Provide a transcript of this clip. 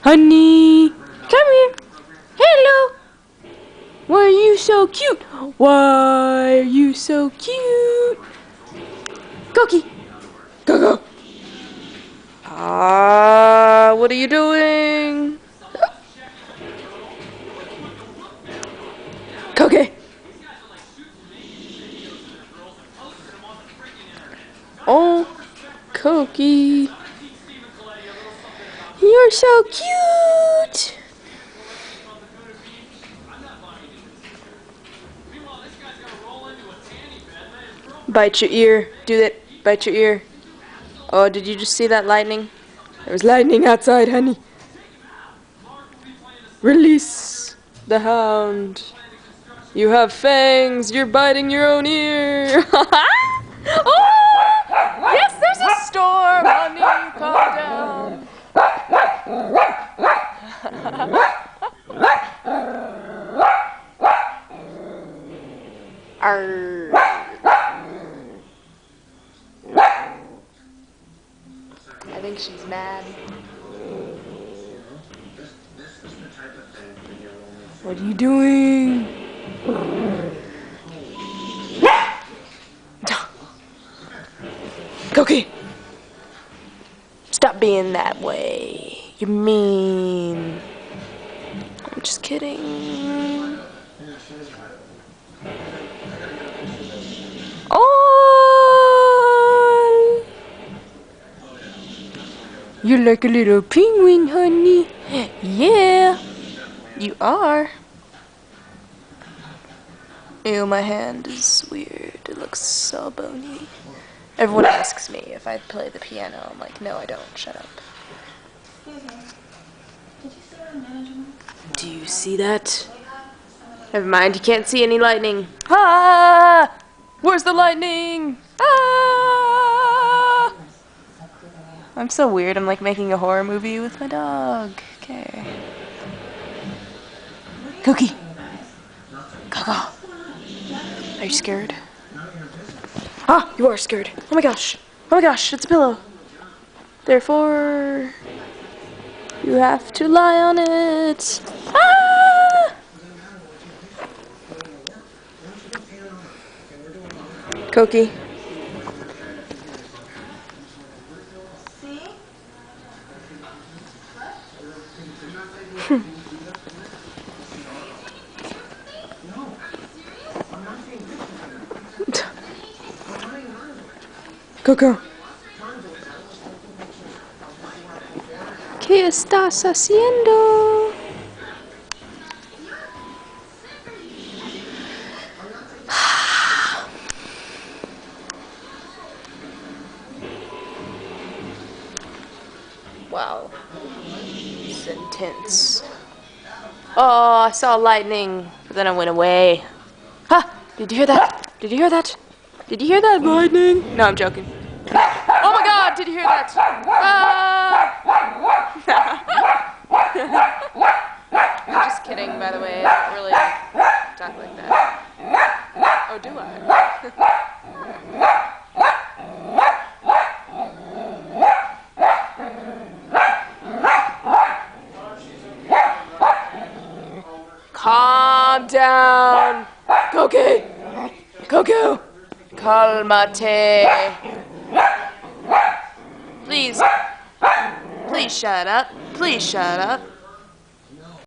Honey, come here. Hello. Why are you so cute? Why are you so cute? Cookie. Go, go. What are you doing? Cookie. Oh, Cookie. You're so cute. Bite your ear. Do that. Bite your ear. Oh, did you just see that lightning? There was lightning outside, honey. Release the hound. You have fangs. You're biting your own ear. Oh! Yes, there's a storm, honey. Calm down. Arr. I think she's mad. What are you doing? Cookie! Stop being that way. You're mean. I'm just kidding. Oh! You're like a little penguin, honey. Yeah, you are. Ew, my hand is weird. It looks so bony. Everyone asks me if I play the piano. I'm like, no, I don't. Shut up. Do you see that? Never mind, you can't see any lightning. Ah! Where's the lightning? Ah! I'm so weird. I'm like making a horror movie with my dog. Okay. Cookie. Coco. Are you scared? Ah, you are scared. Oh my gosh. Oh my gosh, it's a pillow. Therefore, you have to lie on it. Ah! Cookie. Coco. ¿Qué estás haciendo? Wow. It's intense. Oh, I saw lightning, but then I went away. Ha! Did you hear that? Did you hear that? Did you hear that lightning? No, I'm joking. Oh my god, did you hear that? I'm just kidding, by the way. I don't really talk like that. Oh, do I? Calm down. Cookie. Coco. Calmate. Please. Please shut up. Please shut up.